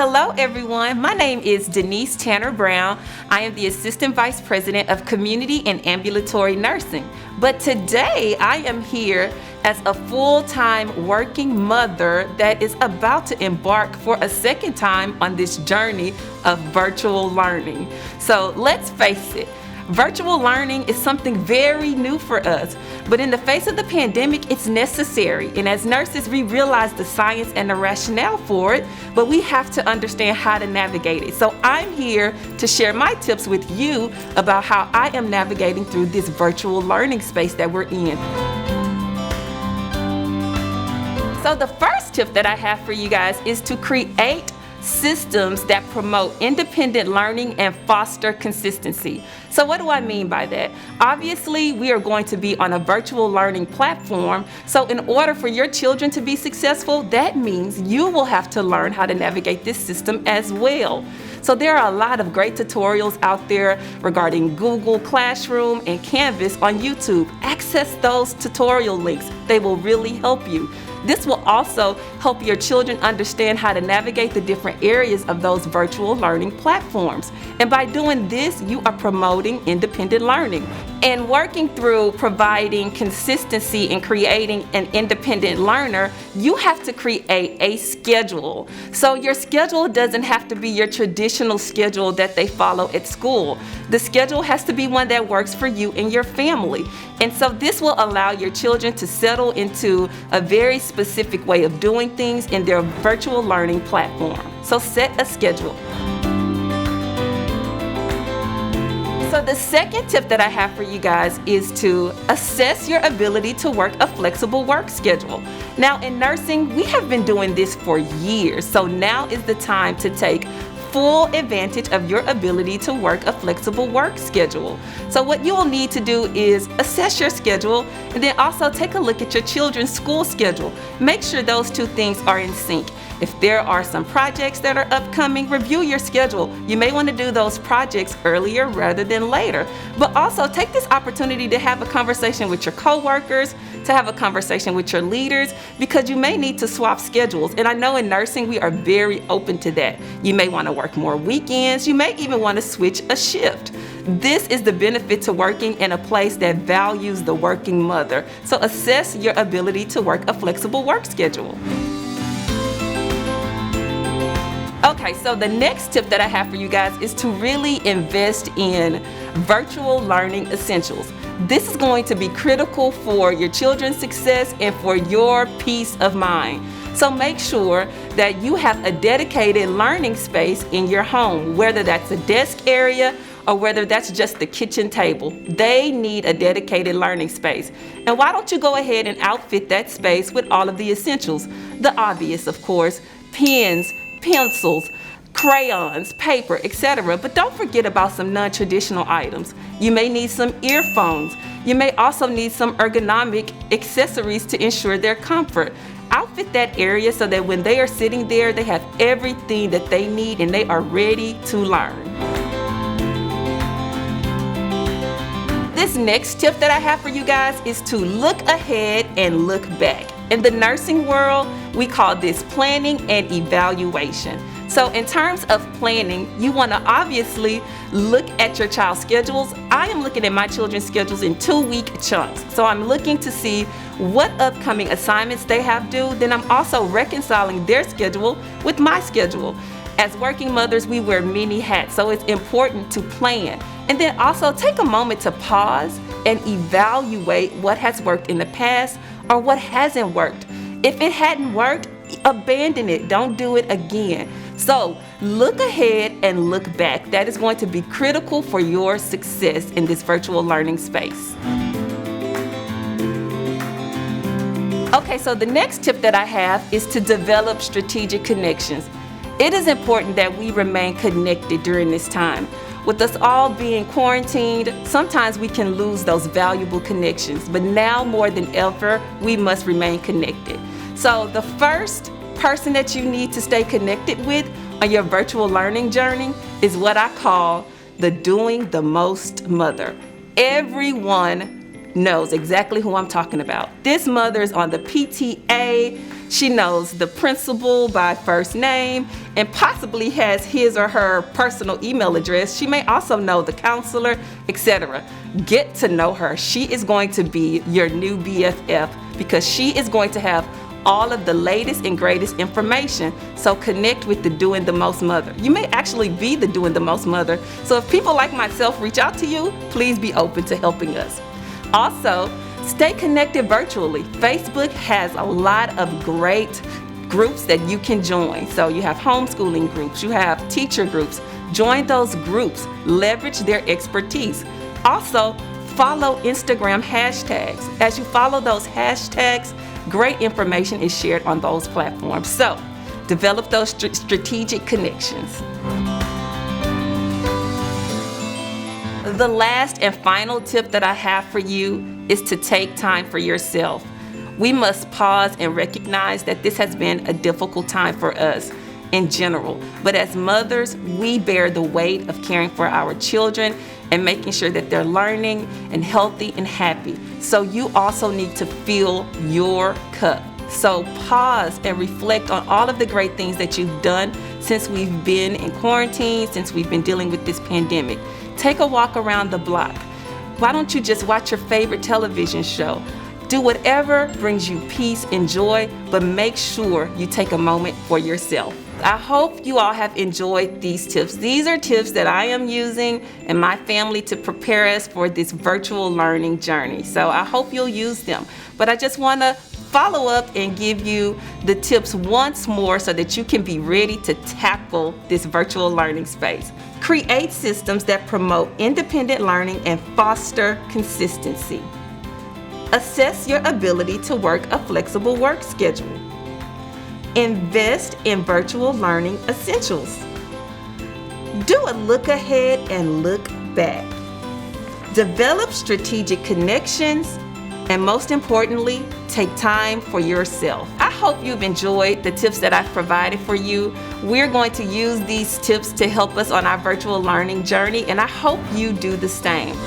Hello everyone, my name is Denise Tanner-Brown. I am the Assistant Vice President of Community and Ambulatory Nursing. But today I am here as a full-time working mother that is about to embark for a second time on this journey of virtual learning. So let's face it, virtual learning is something very new for us, but in the face of the pandemic, it's necessary. And as nurses, we realize the science and the rationale for it, but we have to understand how to navigate it. So I'm here to share my tips with you about how I am navigating through this virtual learning space that we're in. So the first tip that I have for you guys is to create systems that promote independent learning and foster consistency. So what do I mean by that? Obviously, we are going to be on a virtual learning platform. So in order for your children to be successful, that means you will have to learn how to navigate this system as well. So there are a lot of great tutorials out there regarding Google Classroom and Canvas on YouTube. Access those tutorial links. They will really help you. This will also help your children understand how to navigate the different areas of those virtual learning platforms. And by doing this, you are promoting independent learning. And working through providing consistency and creating an independent learner, you have to create a schedule. So your schedule doesn't have to be your traditional schedule that they follow at school. The schedule has to be one that works for you and your family. And so this will allow your children to settle into a very specific way of doing things in their virtual learning platform. So set a schedule. So the second tip that I have for you guys is to assess your ability to work a flexible work schedule. Now in nursing, we have been doing this for years, so now is the time to take full advantage of your ability to work a flexible work schedule. So what you will need to do is assess your schedule and then also take a look at your children's school schedule. Make sure those two things are in sync. If there are some projects that are upcoming, review your schedule. You may want to do those projects earlier rather than later. But also take this opportunity to have a conversation with your coworkers, to have a conversation with your leaders, because you may need to swap schedules. And I know in nursing, we are very open to that. You may want to work more weekends. You may even want to switch a shift. This is the benefit to working in a place that values the working mother. So assess your ability to work a flexible work schedule. Okay, so the next tip that I have for you guys is to really invest in virtual learning essentials. This is going to be critical for your children's success and for your peace of mind. So make sure that you have a dedicated learning space in your home, whether that's a desk area or whether that's just the kitchen table. They need a dedicated learning space. And why don't you go ahead and outfit that space with all of the essentials? The obvious, of course, pens, pencils, crayons, paper, etc. But don't forget about some non-traditional items. You may need some earphones. You may also need some ergonomic accessories to ensure their comfort. Outfit that area so that when they are sitting there, they have everything that they need and they are ready to learn. This next tip that I have for you guys is to look ahead and look back. In the nursing world, we call this planning and evaluation. So in terms of planning, you want to obviously look at your child's schedules. I am looking at my children's schedules in 2-week chunks. So I'm looking to see what upcoming assignments they have due. Then I'm also reconciling their schedule with my schedule. As working mothers, we wear many hats, so it's important to plan. And then also take a moment to pause and evaluate what has worked in the past or what hasn't worked. If it hadn't worked, abandon it. Don't do it again. So look ahead and look back. That is going to be critical for your success in this virtual learning space. Okay, so the next tip that I have is to develop strategic connections. It is important that we remain connected during this time. With us all being quarantined, sometimes we can lose those valuable connections, but now more than ever, we must remain connected. So the first person that you need to stay connected with on your virtual learning journey is what I call the doing the most mother. Everyone knows exactly who I'm talking about. This mother is on the PTA. She knows the principal by first name and possibly has his or her personal email address. She may also know the counselor, etc. Get to know her. She is going to be your new BFF because she is going to have all of the latest and greatest information. So connect with the Doing the Most mother. You may actually be the Doing the Most mother. So if people like myself reach out to you, please be open to helping us. Also, stay connected virtually. Facebook has a lot of great groups that you can join. So you have homeschooling groups, you have teacher groups. Join those groups, leverage their expertise. Also, follow Instagram hashtags. As you follow those hashtags, great information is shared on those platforms. So, develop those strategic connections. The last and final tip that I have for you is to take time for yourself. We must pause and recognize that this has been a difficult time for us in general. But as mothers, we bear the weight of caring for our children and making sure that they're learning and healthy and happy. So you also need to fill your cup. So pause and reflect on all of the great things that you've done since we've been in quarantine, since we've been dealing with this pandemic. Take a walk around the block. Why don't you just watch your favorite television show? Do whatever brings you peace and joy, but make sure you take a moment for yourself. I hope you all have enjoyed these tips. These are tips that I am using and my family to prepare us for this virtual learning journey. So I hope you'll use them. But I just want to follow up and give you the tips once more so that you can be ready to tackle this virtual learning space. Create systems that promote independent learning and foster consistency. Assess your ability to work a flexible work schedule. Invest in virtual learning essentials. Do a look ahead and look back. Develop strategic connections, and most importantly, take time for yourself. I hope you've enjoyed the tips that I've provided for you. We're going to use these tips to help us on our virtual learning journey, and I hope you do the same.